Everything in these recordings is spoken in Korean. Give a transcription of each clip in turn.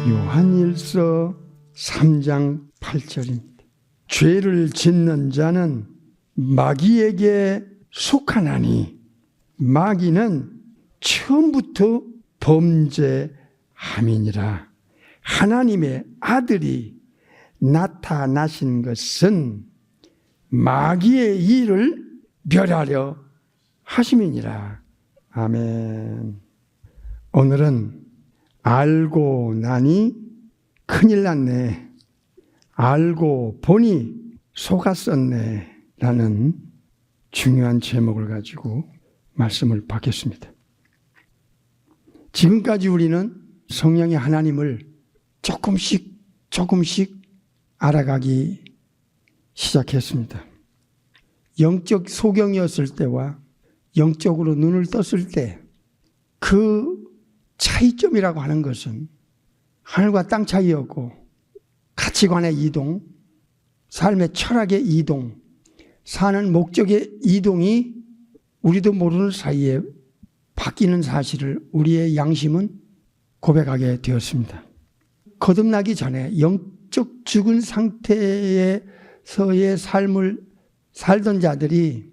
요한일서 3장 8절입니다. 죄를 짓는 자는 마귀에게 속하나니 마귀는 처음부터 범죄함이니라. 하나님의 아들이 나타나신 것은 마귀의 일을 멸하려 하심이니라. 아멘. 오늘은 알고 나니 큰일 났네, 알고 보니 속았었네 라는 중요한 제목을 가지고 말씀을 받겠습니다. 지금까지 우리는 성령의 하나님을 조금씩 알아가기 시작했습니다. 영적 소경이었을 때와 영적으로 눈을 떴을 때 그 차이점이라고 하는 것은 하늘과 땅 차이였고, 가치관의 이동, 삶의 철학의 이동, 사는 목적의 이동이 우리도 모르는 사이에 바뀌는 사실을 우리의 양심은 고백하게 되었습니다. 거듭나기 전에 영적 죽은 상태에서의 삶을 살던 자들이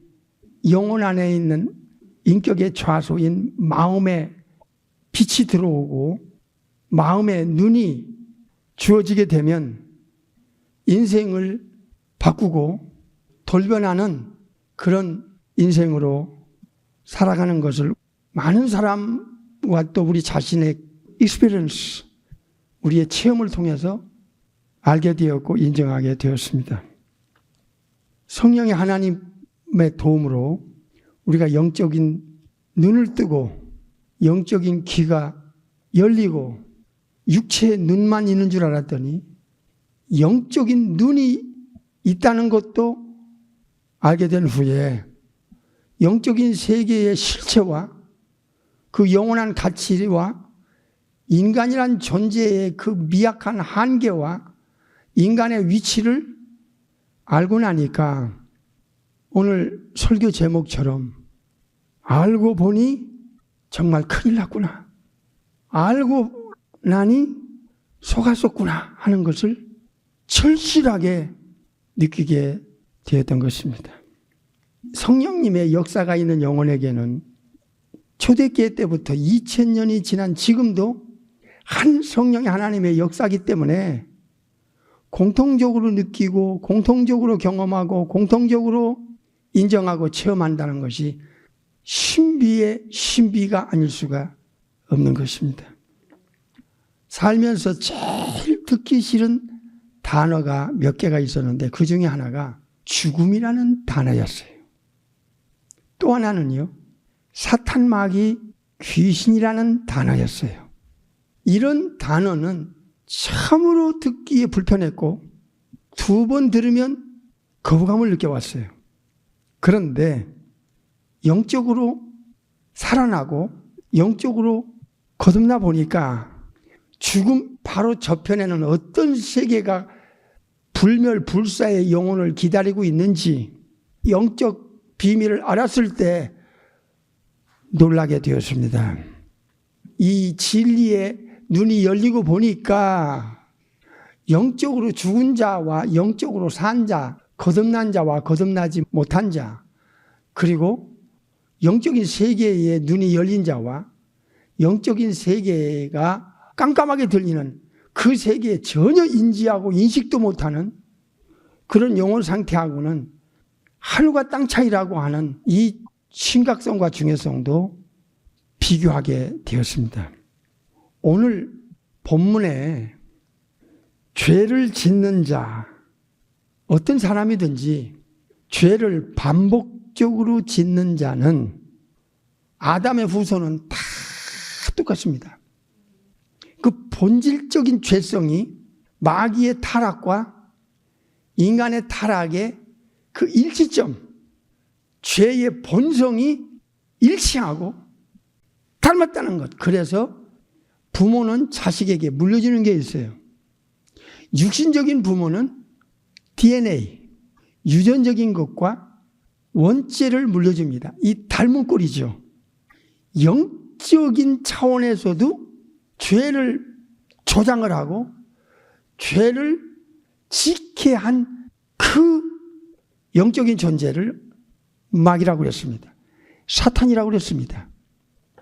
영혼 안에 있는 인격의 좌소인 마음에 빛이 들어오고 마음의 눈이 주어지게 되면 인생을 바꾸고 돌변하는 그런 인생으로 살아가는 것을 많은 사람과 또 우리 자신의 experience, 우리의 체험을 통해서 알게 되었고 인정하게 되었습니다. 성령의 하나님의 도움으로 우리가 영적인 눈을 뜨고 영적인 귀가 열리고 육체의 눈만 있는 줄 알았더니 영적인 눈이 있다는 것도 알게 된 후에 영적인 세계의 실체와 그 영원한 가치와 인간이란 존재의 그 미약한 한계와 인간의 위치를 알고 나니까 오늘 설교 제목처럼 알고 보니 정말 큰일 났구나, 알고 나니 속았었구나 하는 것을 절실하게 느끼게 되었던 것입니다. 성령님의 역사가 있는 영혼에게는 초대교회 때부터 2000년이 지난 지금도 한 성령의 하나님의 역사이기 때문에 공통적으로 느끼고 공통적으로 경험하고 공통적으로 인정하고 체험한다는 것이 신비의 신비가 아닐 수가 없는 것입니다. 살면서 제일 듣기 싫은 단어가 몇 개가 있었는데 그 중에 하나가 죽음이라는 단어였어요. 또 하나는요, 사탄 마귀 귀신이라는 단어였어요. 이런 단어는 참으로 듣기에 불편했고 2번 들으면 거부감을 느껴왔어요. 그런데 영적으로 살아나고 영적으로 거듭나 보니까 죽음 바로 저편에는 어떤 세계가 불멸불사의 영혼을 기다리고 있는지 영적 비밀을 알았을 때 놀라게 되었습니다. 이 진리의 눈이 열리고 보니까 영적으로 죽은 자와 영적으로 산 자, 거듭난 자와 거듭나지 못한 자, 그리고 영적인 세계의 눈이 열린 자와 영적인 세계가 깜깜하게 들리는 그 세계에 전혀 인지하고 인식도 못하는 그런 영혼 상태하고는 하늘과 땅 차이라고 하는 이 심각성과 중요성도 비교하게 되었습니다. 오늘 본문에 죄를 짓는 자, 어떤 사람이든지 죄를 반복적으로 짓는 자는 아담의 후손은 다 똑같습니다. 그 본질적인 죄성이 마귀의 타락과 인간의 타락의 그 일치점, 죄의 본성이 일치하고 닮았다는 것. 그래서 부모는 자식에게 물려주는 게 있어요. 육신적인 부모는 DNA, 유전적인 것과 원죄를 물려줍니다. 이 닮은 꼴이죠. 영적인 차원에서도 죄를 조장을 하고 죄를 짓게 한 그 영적인 존재를 마귀라고 그랬습니다. 사탄이라고 그랬습니다.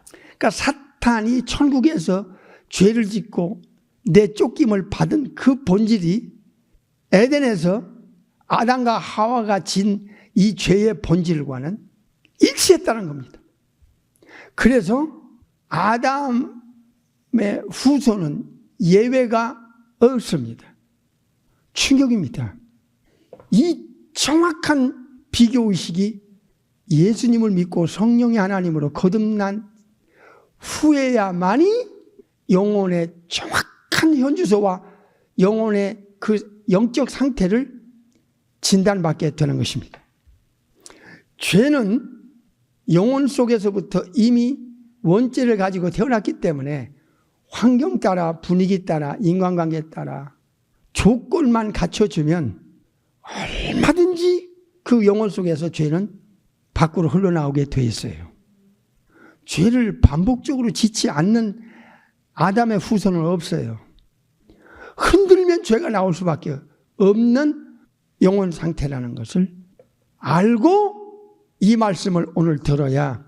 그러니까 사탄이 천국에서 죄를 짓고 내쫓김을 받은 그 본질이 에덴에서 아담과 하와가 진 이 죄의 본질과는 일치했다는 겁니다. 그래서 아담의 후손은 예외가 없습니다. 충격입니다. 이 정확한 비교의식이 예수님을 믿고 성령의 하나님으로 거듭난 후에야만이 영혼의 정확한 현주소와 영혼의 그 영적 상태를 진단받게 되는 것입니다. 죄는 영혼 속에서부터 이미 원죄를 가지고 태어났기 때문에 환경 따라 분위기 따라 인간관계 따라 조건만 갖춰주면 얼마든지 그 영혼 속에서 죄는 밖으로 흘러나오게 돼 있어요. 죄를 반복적으로 짓지 않는 아담의 후손은 없어요. 흔들면 죄가 나올 수밖에 없는 영혼 상태라는 것을 알고 이 말씀을 오늘 들어야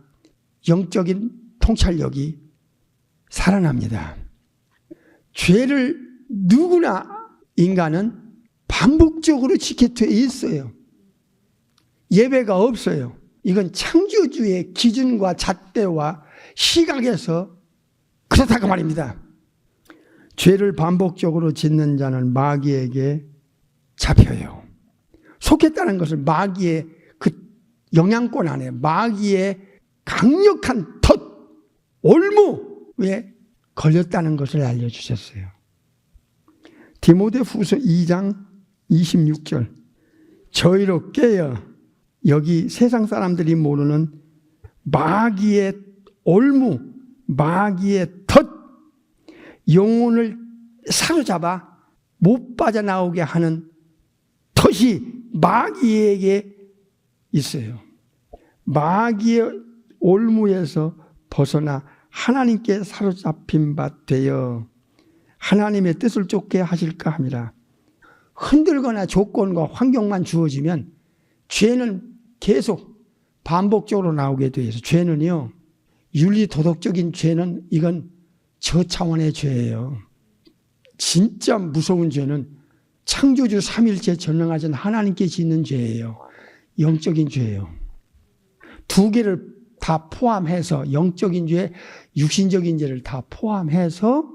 영적인 통찰력이 살아납니다. 죄를 누구나 인간은 반복적으로 짓게 돼 있어요. 예외가 없어요. 이건 창조주의 기준과 잣대와 시각에서 그렇다고 말입니다. 죄를 반복적으로 짓는 자는 마귀에게 잡혀요. 속했다는 것을 마귀의 그 영향권 안에 마귀의 강력한 덫, 올무에 걸렸다는 것을 알려주셨어요. 디모데후서 2장 26절 저희로 깨어 여기 세상 사람들이 모르는 마귀의 올무, 마귀의 덫, 영혼을 사로잡아 못 빠져나오게 하는 덫이 마귀에게 있어요. 마귀의 올무에서 벗어나 하나님께 사로잡힌 바 되어 하나님의 뜻을 쫓게 하실까 함이라. 흔들거나 조건과 환경만 주어지면 죄는 계속 반복적으로 나오게 돼 있어요. 죄는요, 윤리 도덕적인 죄는 이건 저차원의 죄예요. 진짜 무서운 죄는 창조주 삼일체 전능하신 하나님께 짓는 죄예요. 영적인 죄예요. 두 개를 다 포함해서 영적인 죄, 육신적인 죄를 다 포함해서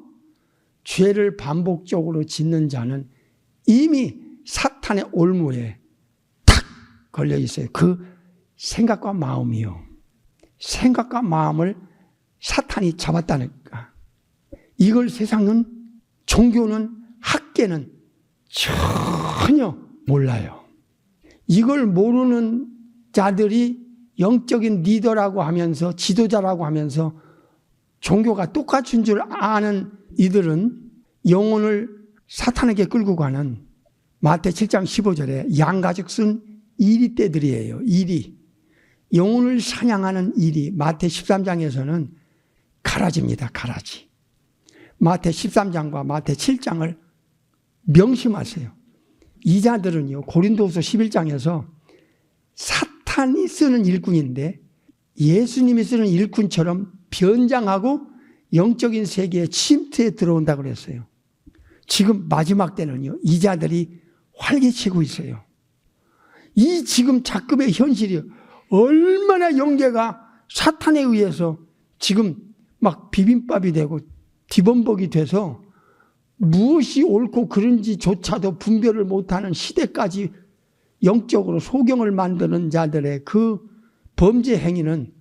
죄를 반복적으로 짓는 자는 이미 사탄의 올무에 탁 걸려 있어요. 그 생각과 마음이요. 생각과 마음을 사탄이 잡았다니까. 이걸 세상은, 종교는, 학계는 전혀 몰라요. 이걸 모르는 자들이 영적인 리더라고 하면서 지도자라고 하면서 종교가 똑같은 줄 아는 이들은 영혼을 사탄에게 끌고 가는 마태 7장 15절에 양가죽 쓴 이리떼들이에요. 이리. 영혼을 사냥하는 이리. 마태 13장에서는 가라지입니다. 가라지. 마태 13장과 마태 7장을 명심하세요. 이 자들은요, 고린도후서 11장에서 사탄이 쓰는 일꾼인데 예수님이 쓰는 일꾼처럼 변장하고 영적인 세계에 침투해 들어온다고 그랬어요. 지금 마지막 때는요, 이 자들이 활개치고 있어요. 이 지금 작금의 현실이 얼마나 영계가 사탄에 의해서 지금 막 비빔밥이 되고 뒤범벅이 돼서 무엇이 옳고 그른지조차도 분별을 못하는 시대까지 영적으로 소경을 만드는 자들의 그 범죄 행위는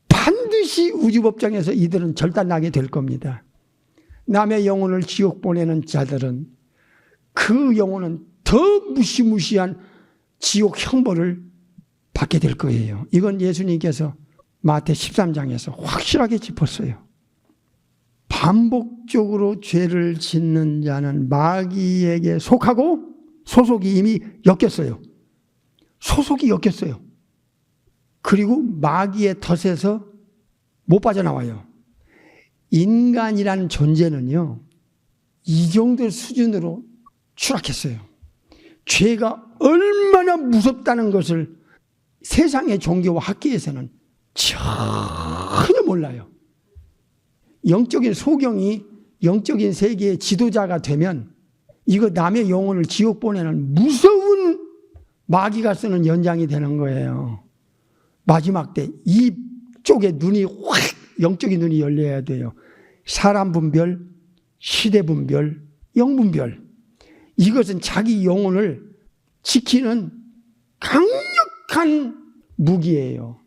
반드시 우주법정에서 이들은 절단나게 될 겁니다. 남의 영혼을 지옥 보내는 자들은 그 영혼은 더 무시무시한 지옥 형벌을 받게 될 거예요. 이건 예수님께서 마태 13장에서 확실하게 짚었어요. 반복적으로 죄를 짓는 자는 마귀에게 속하고 소속이 이미 엮였어요. 소속이 엮였어요. 그리고 마귀의 덫에서 못 빠져나와요. 인간이라는 존재는요, 이 정도 수준으로 추락했어요. 죄가 얼마나 무섭다는 것을 세상의 종교와 학계에서는 전혀 몰라요. 영적인 소경이 영적인 세계의 지도자가 되면 이거 남의 영혼을 지옥 보내는 무서운 마귀가 쓰는 연장이 되는 거예요. 마지막 때 이쪽에 눈이 확 영적인 눈이 열려야 돼요. 사람 분별, 시대 분별, 영 분별. 이것은 자기 영혼을 지키는 강력한 무기예요.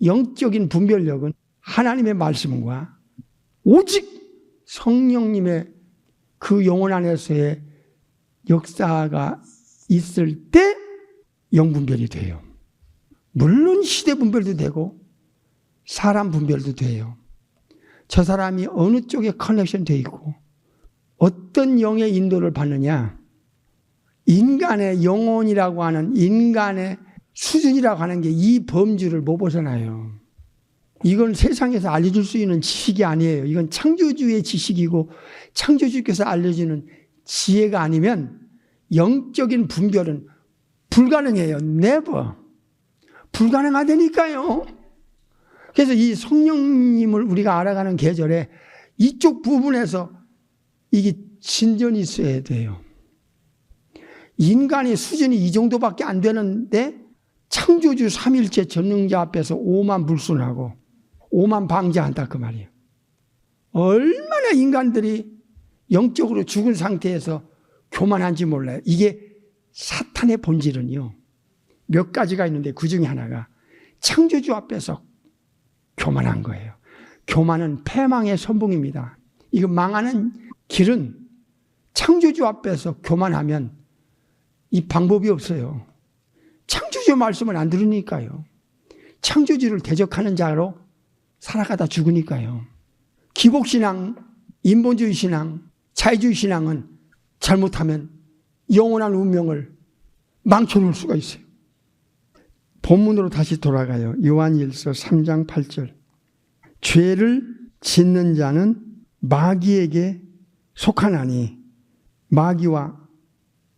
영적인 분별력은 하나님의 말씀과 오직 성령님의 그 영혼 안에서의 역사가 있을 때 영분별이 돼요. 물론 시대 분별도 되고 사람 분별도 돼요. 저 사람이 어느 쪽에 커넥션 돼 있고 어떤 영의 인도를 받느냐, 인간의 영혼이라고 하는 인간의 수준이라고 하는 게 이 범주를 못 벗어나요. 이건 세상에서 알려줄 수 있는 지식이 아니에요. 이건 창조주의 지식이고 창조주께서 알려주는 지혜가 아니면 영적인 분별은 불가능해요. never. 불가능하다니까요. 그래서 이 성령님을 우리가 알아가는 계절에 이쪽 부분에서 이게 진전이 있어야 돼요. 인간의 수준이 이 정도밖에 안 되는데 창조주 삼일체 전능자 앞에서 오만 불순하고 오만 방자한다 그 말이에요. 얼마나 인간들이 영적으로 죽은 상태에서 교만한지 몰라요. 이게 사탄의 본질은요. 몇 가지가 있는데 그 중에 하나가 창조주 앞에서 교만한 거예요. 교만은 패망의 선봉입니다. 이거 망하는 길은 창조주 앞에서 교만하면 이 방법이 없어요. 창조주 말씀을 안 들으니까요. 창조주를 대적하는 자로 살아가다 죽으니까요. 기복신앙, 인본주의 신앙, 자유주의 신앙은 잘못하면 영원한 운명을 망쳐놓을 수가 있어요. 본문으로 다시 돌아가요. 요한일서 3장 8절. 죄를 짓는 자는 마귀에게 속하나니, 마귀와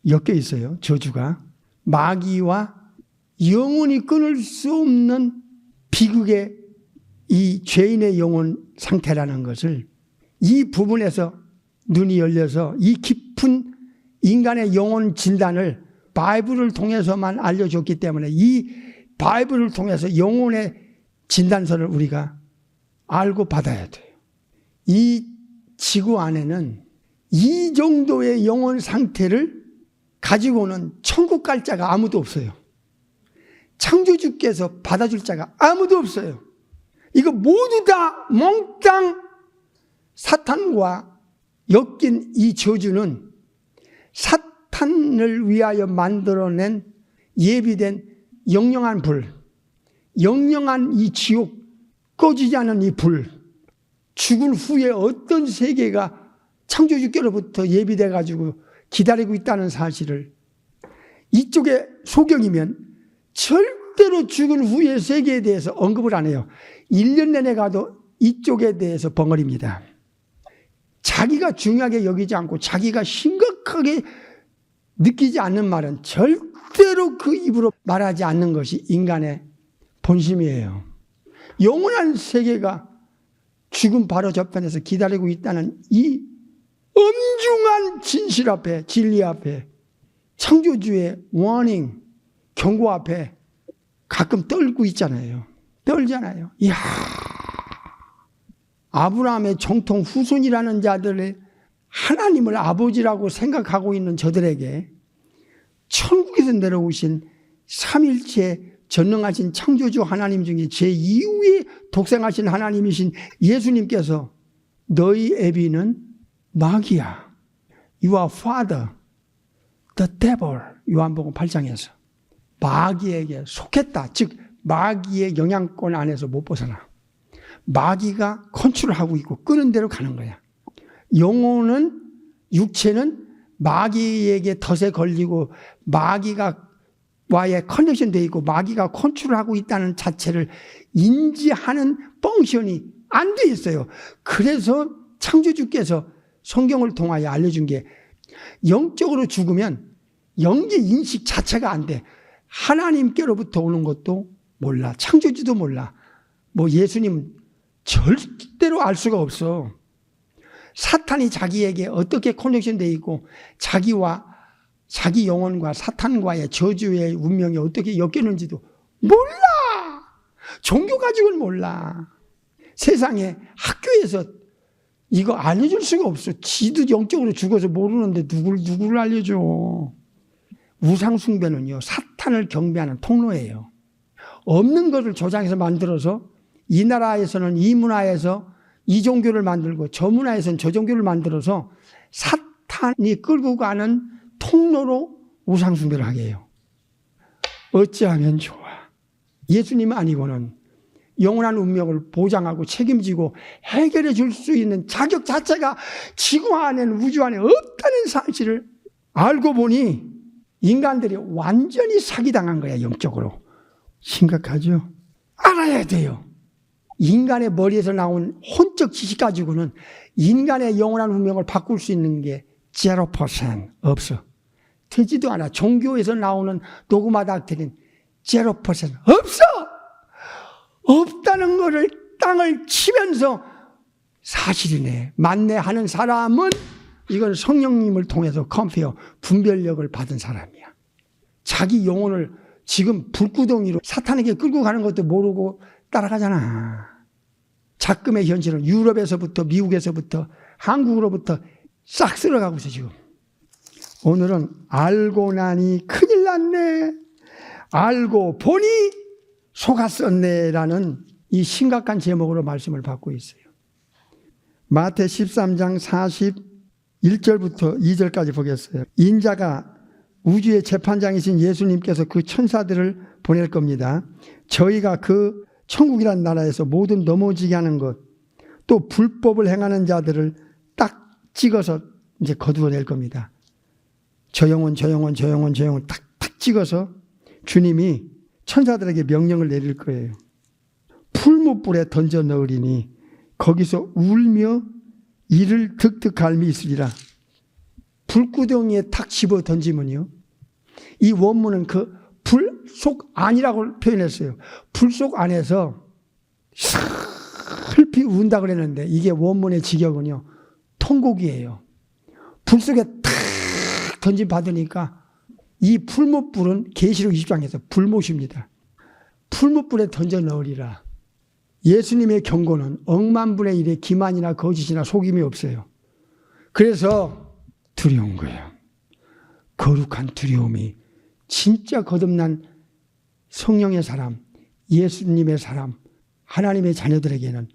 엮여 있어요. 저주가. 마귀와 영원히 끊을 수 없는 비극의 이 죄인의 영혼 상태라는 것을 이 부분에서 눈이 열려서 이 깊은 인간의 영혼 진단을 바이블을 통해서만 알려줬기 때문에 이 바이블을 통해서 영혼의 진단서를 우리가 알고 받아야 돼요. 이 지구 안에는 이 정도의 영혼 상태를 가지고는 천국 갈 자가 아무도 없어요. 창조주께서 받아줄 자가 아무도 없어요. 이거 모두 다 몽땅 사탄과 엮인 이 저주는 사탄을 위하여 만들어낸 예비된 영영한 불, 영영한 이 지옥, 꺼지지 않은 이 불, 죽은 후에 어떤 세계가 창조주께로부터 예비돼 가지고 기다리고 있다는 사실을 이쪽에 소경이면 절대로 죽은 후의 세계에 대해서 언급을 안 해요. 1년 내내 가도 이쪽에 대해서 벙어립니다. 자기가 중요하게 여기지 않고 자기가 심각하게 느끼지 않는 말은 절대로 그 입으로 말하지 않는 것이 인간의 본심이에요. 영원한 세계가 죽음 바로 저편에서 기다리고 있다는 이 엄중한 진실 앞에, 진리 앞에, 창조주의 워닝, 경고 앞에 가끔 떨고 있잖아요. 떨잖아요. 이야, 아브라함의 정통 후손이라는 자들의 하나님을 아버지라고 생각하고 있는 저들에게 천국에서 내려오신 삼일체 전능하신 창조주 하나님 중에 제2위의 독생하신 하나님이신 예수님께서 너희 애비는 마귀야. Your father, the devil. 요한복음 8장에서 마귀에게 속했다. 즉 마귀의 영향권 안에서 못 벗어나. 마귀가 컨트롤하고 있고 끄는 대로 가는 거야. 영혼은, 육체는 마귀에게 덫에 걸리고 마귀가 와의 커넥션 되어 있고 마귀가 컨트롤하고 있다는 자체를 인지하는 펑션이 안 돼 있어요. 그래서 창조주께서 성경을 통하여 알려준 게 영적으로 죽으면 영계 인식 자체가 안 돼. 하나님께로부터 오는 것도 몰라. 창조주도 몰라. 뭐 예수님 절대로 알 수가 없어. 사탄이 자기에게 어떻게 커넥션 되어 있고 자기와 자기 영혼과 사탄과의 저주의 운명이 어떻게 엮였는지도 몰라. 종교 가지고는 몰라. 세상에 학교에서 이거 알려줄 수가 없어. 지도 영적으로 죽어서 모르는데 누구를 알려줘. 우상숭배는요, 사탄을 경배하는 통로예요. 없는 것을 조장해서 만들어서 이 나라에서는 이 문화에서 이 종교를 만들고 저 문화에서는 저 종교를 만들어서 사탄이 끌고 가는 통로로 우상숭배를 하게 해요. 어찌하면 좋아. 예수님 아니고는 영원한 운명을 보장하고 책임지고 해결해 줄 수 있는 자격 자체가 지구 안에는 우주 안에 없다는 사실을 알고 보니 인간들이 완전히 사기당한 거야. 영적으로. 심각하죠? 알아야 돼요. 인간의 머리에서 나온 혼적 지식 가지고는 인간의 영원한 운명을 바꿀 수 있는 게 0% 없어. 되지도 않아. 종교에서 나오는 도그마 닥트린 0% 없어. 없다는 것을 땅을 치면서 사실이네, 맞네 하는 사람은 이건 성령님을 통해서 컴페어 분별력을 받은 사람이야. 자기 영혼을 지금 불구덩이로 사탄에게 끌고 가는 것도 모르고 따라가잖아. 작금의 현실은 유럽에서부터 미국에서부터 한국으로부터 싹 쓸어가고 있어 지금. 오늘은 알고 나니 큰일 났네, 알고 보니 속았었네라는 이 심각한 제목으로 말씀을 받고 있어요. 마태 13장 41절부터 2절까지 보겠어요. 인자가 우주의 재판장이신 예수님께서 그 천사들을 보낼 겁니다. 저희가 그 천국이란 나라에서 모든 넘어지게 하는 것, 또 불법을 행하는 자들을 딱 찍어서 이제 거두어낼 겁니다. 저 영혼 딱 찍어서 주님이 천사들에게 명령을 내릴 거예요. 풀무불에 던져 넣으리니 거기서 울며 이를 득득 갈미 있으리라. 불구덩이에 탁 집어 던지면요, 이 원문은 그 불 속 안이라고 표현했어요. 불 속 안에서 슬피 운다 그랬는데 이게 원문의 직역은요, 통곡이에요. 불 속에 탁 던짐 받으니까 이 풀무불은 계시록 20장에서 불못입니다. 풀무불에 던져 넣으리라. 예수님의 경고는 억만분의 1의 기만이나 거짓이나 속임이 없어요. 그래서 두려운 거예요. 거룩한 두려움이 진짜 거듭난 성령의 사람, 예수님의 사람, 하나님의 자녀들에게는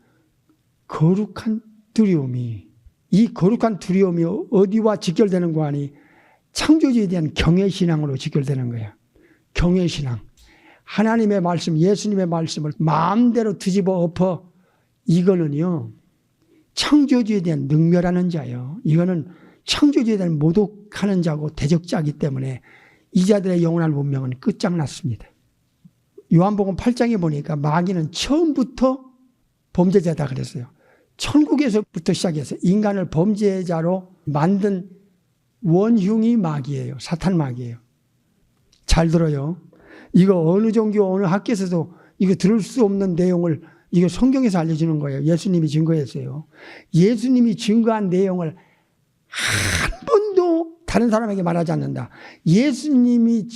거룩한 두려움이, 이 거룩한 두려움이 어디와 직결되는 거 아니? 창조주에 대한 경외신앙으로 직결되는 거예요. 경외신앙. 하나님의 말씀, 예수님의 말씀을 마음대로 뒤집어 엎어, 이거는요, 창조주에 대한 능멸하는 자예요. 이거는 창조주에 대한 모독하는 자고 대적자이기 때문에 이 자들의 영원한 운명은 끝장났습니다. 요한복음 8장에 보니까 마귀는 처음부터 범죄자다 그랬어요. 천국에서부터 시작해서 인간을 범죄자로 만든 원흉이 마귀예요. 사탄 마귀예요. 잘 들어요. 이거 어느 종교 어느 학교에서도 이거 들을 수 없는 내용을 이거 성경에서 알려주는 거예요. 예수님이 증거했어요. 예수님이 증거한 내용을 한 번도 다른 사람에게 말하지 않는다. 예수님이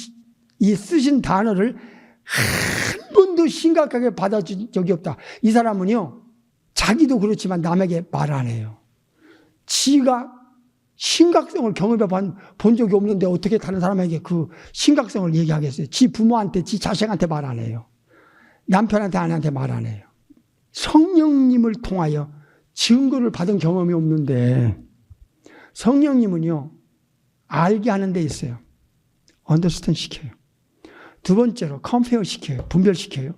이 쓰신 단어를 한 번도 심각하게 받아준 적이 없다. 이 사람은요, 자기도 그렇지만 남에게 말 안 해요. 지가 심각성을 경험해 본 적이 없는데 어떻게 다른 사람에게 그 심각성을 얘기하겠어요. 지 부모한테, 지 자식한테 말 안 해요. 남편한테, 아내한테 말 안 해요. 성령님을 통하여 증거를 받은 경험이 없는데 성령님은요, 알게 하는 데 있어요. 언더스탠 시켜요. 두 번째로 컴페어 시켜요. 분별시켜요.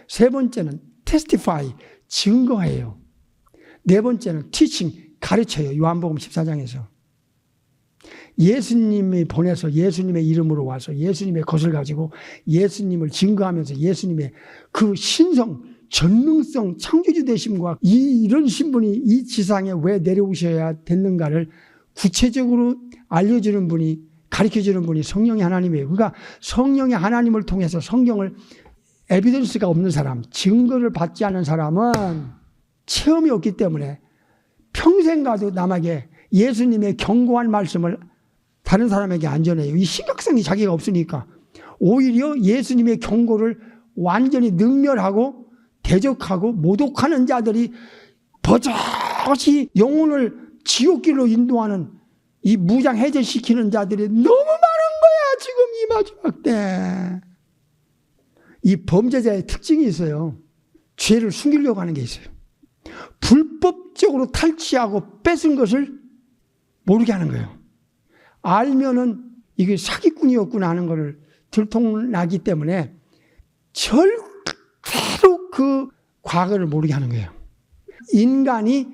세 번째는 테스티파이, 증거해요. 네 번째는 티칭, 가르쳐요. 요한복음 14장에서. 예수님이 보내서 예수님의 이름으로 와서 예수님의 것을 가지고 예수님을 증거하면서 예수님의 그 신성, 전능성 창조주 되심과 이런 신분이 이 지상에 왜 내려오셔야 됐는가를 구체적으로 알려주는 분이, 가르쳐주는 분이 성령의 하나님이에요. 그러니까 성령의 하나님을 통해서 성경을 에비던스가 없는 사람, 증거를 받지 않은 사람은 체험이 없기 때문에 평생 가도 남에게 예수님의 견고한 말씀을 다른 사람에게 안 전해요. 이 심각성이 자기가 없으니까. 오히려 예수님의 경고를 완전히 능멸하고 대적하고 모독하는 자들이 버젓이 영혼을 지옥길로 인도하는, 이 무장 해제시키는 자들이 너무 많은 거야, 지금 이 마지막 때. 이 범죄자의 특징이 있어요. 죄를 숨기려고 하는 게 있어요. 불법적으로 탈취하고 뺏은 것을 모르게 하는 거예요. 알면은 이게 사기꾼이었구나 하는 것을 들통나기 때문에 절대로 그 과거를 모르게 하는 거예요. 인간이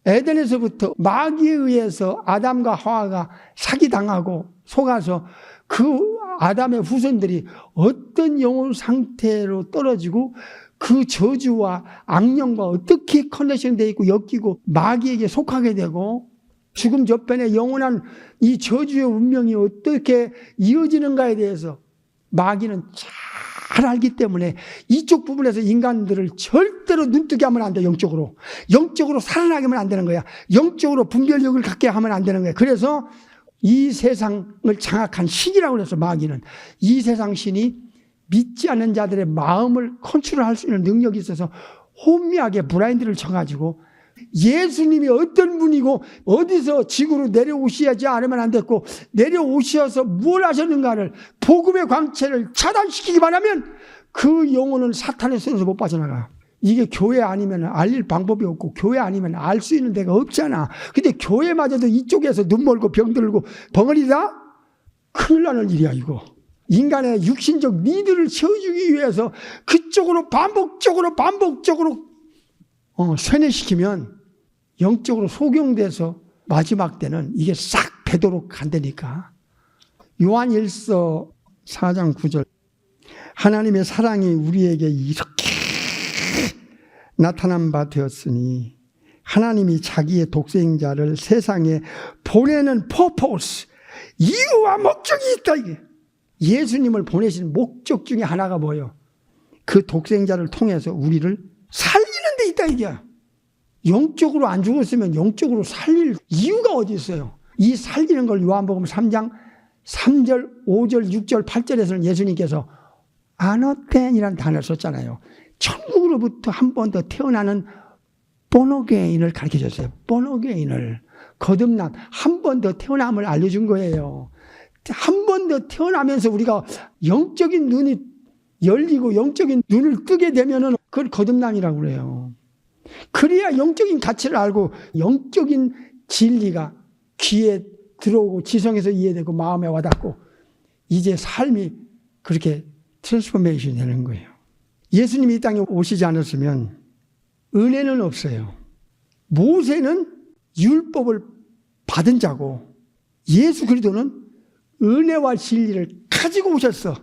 에덴에서부터 마귀에 의해서 아담과 하와가 사기당하고 속아서 그 아담의 후손들이 어떤 영혼 상태로 떨어지고 그 저주와 악령과 어떻게 커넥션 되어 있고 엮이고 마귀에게 속하게 되고 죽음 저편에 영원한 이 저주의 운명이 어떻게 이어지는가에 대해서 마귀는 잘 알기 때문에 이쪽 부분에서 인간들을 절대로 눈뜨게 하면 안 돼. 영적으로 살아나게 하면 안 되는 거야. 영적으로 분별력을 갖게 하면 안 되는 거야. 그래서 이 세상을 장악한 신이라고 해서 마귀는 이 세상 신이 믿지 않는 자들의 마음을 컨트롤할 수 있는 능력이 있어서 혼미하게 브라인드를 쳐가지고 예수님이 어떤 분이고 어디서 지구로 내려오셔야지 않으면 안 됐고 내려오셔서 뭘 하셨는가를, 복음의 광채를 차단시키기만 하면 그 영혼은 사탄의 손에서 못 빠져나가. 이게 교회 아니면 알릴 방법이 없고 교회 아니면 알 수 있는 데가 없잖아. 근데 교회마저도 이쪽에서 눈 멀고 병 들고 벙어리다? 큰일 나는 일이야 이거. 인간의 육신적 니드를 채워주기 위해서 그쪽으로 반복적으로 쇠뇌시키면 영적으로 소경돼서 마지막 때는 이게 싹 배도록 간다니까. 요한 1서 4장 9절. 하나님의 사랑이 우리에게 이렇게 나타난 바 되었으니 하나님이 자기의 독생자를 세상에 보내는 퍼포스, 이유와 목적이 있다. 이게 예수님을 보내신 목적 중에 하나가 뭐예요? 그 독생자를 통해서 우리를 살리는 데 있다 이게. 영적으로 안 죽었으면 영적으로 살릴 이유가 어디 있어요? 이 살리는 걸 요한복음 3장 3절, 5절, 6절, 8절에서는 예수님께서 아너텐이라는 단어를 썼잖아요. 천국으로부터 한 번 더 태어나는 본어게인을 가르쳐줬어요. 본어게인을. 거듭난 한 번 더 태어남을 알려준 거예요. 한 번 더 태어나면서 우리가 영적인 눈이 열리고 영적인 눈을 뜨게 되면은 그걸 거듭남이라고 그래요. 그래야 영적인 가치를 알고 영적인 진리가 귀에 들어오고 지성에서 이해되고 마음에 와닿고 이제 삶이 그렇게 트랜스포메이션이 되는 거예요. 예수님이 이 땅에 오시지 않았으면 은혜는 없어요. 모세는 율법을 받은 자고 예수 그리스도는 은혜와 진리를 가지고 오셨어.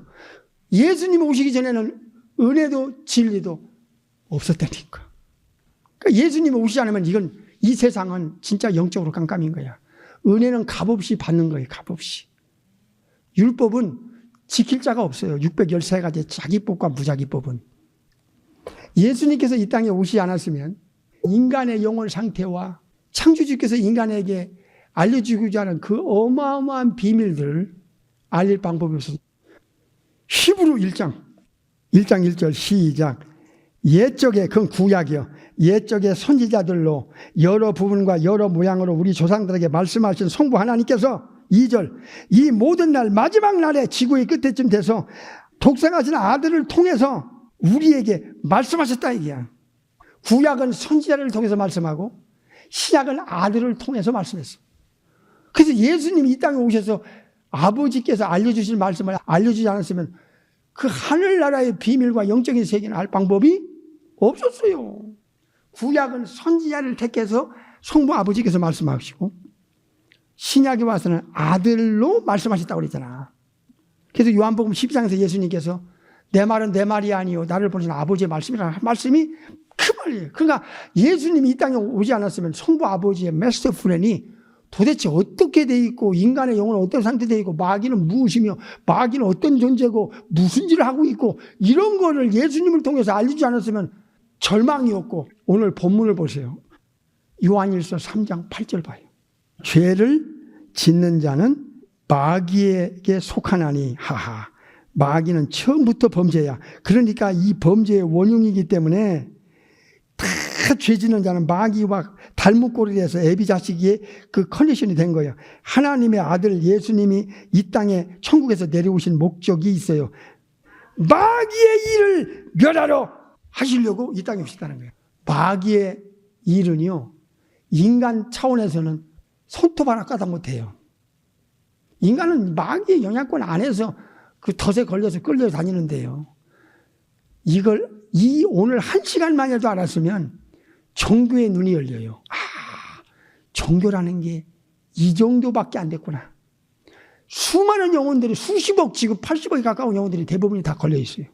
예수님이 오시기 전에는 은혜도 진리도 없었다니까. 그러니까 예수님이 오시지 않으면 이 세상은 진짜 영적으로 깜깜인 거야. 은혜는 값없이 받는 거예요. 값없이. 율법은 지킬 자가 없어요. 613가지 자기법과 무자기법은. 예수님께서 이 땅에 오시지 않았으면 인간의 영혼 상태와 창조주께서 인간에게 알려주고자 하는 그 어마어마한 비밀들을 알릴 방법이 없어서 히브리 1장 1절 시작. 옛적에, 그건 구약이요. 옛적에 선지자들로 여러 부분과 여러 모양으로 우리 조상들에게 말씀하신 성부 하나님께서 2절 이 모든 날 마지막 날에 지구의 끝에쯤 돼서 독생하신 아들을 통해서 우리에게 말씀하셨다 이게야. 구약은 선지자를 통해서 말씀하고 신약은 아들을 통해서 말씀했어. 그래서 예수님이 이 땅에 오셔서 아버지께서 알려주실 말씀을 알려주지 않았으면 그 하늘나라의 비밀과 영적인 세계는 알 방법이 없었어요. 구약은 선지자를 택해서 성부 아버지께서 말씀하시고 신약에 와서는 아들로 말씀하셨다고 그랬잖아. 그래서 요한복음 12장에서 예수님께서 내 말은 내 말이 아니요 나를 보내신 아버지의 말씀이라는 말씀이 그 말이에요. 그러니까 예수님이 이 땅에 오지 않았으면 성부 아버지의 마스터 플랜이 도대체 어떻게 돼 있고 인간의 영혼은 어떤 상태돼 있고 마귀는 무엇이며 마귀는 어떤 존재고 무슨 일을 하고 있고 이런 거를 예수님을 통해서 알려주지 않았으면 절망이었고, 오늘 본문을 보세요. 요한일서 3장 8절 봐요. 죄를 짓는 자는 마귀에게 속하나니 하하. 마귀는 처음부터 범죄야. 그러니까 이 범죄의 원흉이기 때문에 다 죄 짓는 자는 마귀와 달무꼴이 돼서 애비 자식의 그 컨디션이 된 거예요. 하나님의 아들 예수님이 이 땅에 천국에서 내려오신 목적이 있어요. 마귀의 일을 멸하러 하시려고 이 땅에 오셨다는 거예요. 마귀의 일은요, 인간 차원에서는 손톱 하나 까다 못해요. 인간은 마귀의 영향권 안에서 그 덫에 걸려서 끌려다니는데요. 이걸 오늘 1시간만 해도 알았으면 종교의 눈이 열려요. 종교라는 게 이 정도밖에 안 됐구나. 수많은 영혼들이 수십억, 지금 80억에 가까운 영혼들이 대부분이 다 걸려 있어요.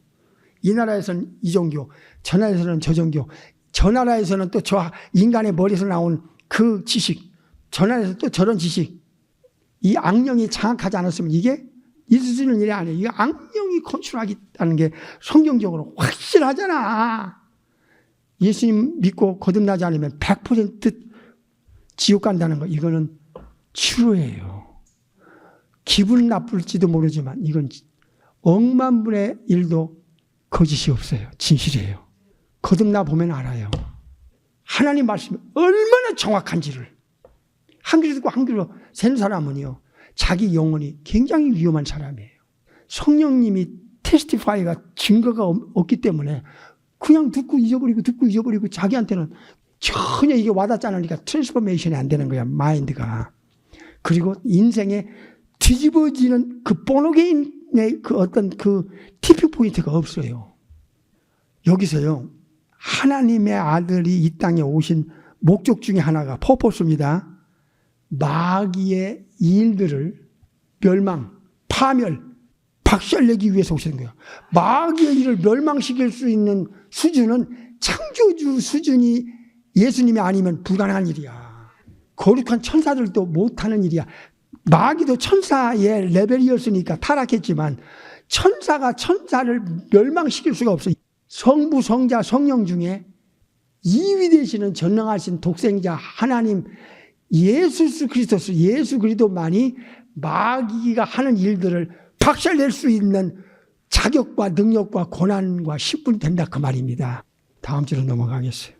이 나라에서는 이 종교, 저 나라에서는 저 종교, 저 나라에서는 또 저 인간의 머리에서 나온 그 지식, 저 나라에서 또 저런 지식. 이 악령이 장악하지 않았으면 이게 있을 수 있는 일이 아니에요. 이게 악령이 컨트롤하겠다는 게 성경적으로 확실하잖아. 예수님 믿고 거듭나지 않으면 100% 지옥 간다는 거, 이거는 치료예요. 기분 나쁠지도 모르지만 이건 억만분의 1도 거짓이 없어요. 진실이에요. 거듭나 보면 알아요. 하나님 말씀이 얼마나 정확한지를. 한 귀로 듣고 한 귀로 센 사람은요, 자기 영혼이 굉장히 위험한 사람이에요. 성령님이 테스티파이가 증거가 없기 때문에 그냥 듣고 잊어버리고 자기한테는 전혀 이게 와닿지 않으니까 트랜스포메이션이 안 되는 거야, 마인드가. 그리고 인생에 뒤집어지는 그 보너게인의 그 어떤 그 티핑 포인트가 없어요. 여기서요, 하나님의 아들이 이 땅에 오신 목적 중에 하나가 퍼포스입니다. 마귀의 일들을 멸망, 파멸, 박살내기 위해서 오시는 거예요. 마귀의 일을 멸망시킬 수 있는 수준은 창조주 수준이 예수님이 아니면 불가능한 일이야. 거룩한 천사들도 못하는 일이야. 마귀도 천사의 레벨이었으니까 타락했지만 천사가 천사를 멸망시킬 수가 없어요. 성부, 성자, 성령 중에 2위 되시는 전능하신 독생자 하나님 예수 그리스도만이 마귀가 하는 일들을 박살낼 수 있는 자격과 능력과 권한과 신분이 된다, 그 말입니다. 다음 주로 넘어가겠어요.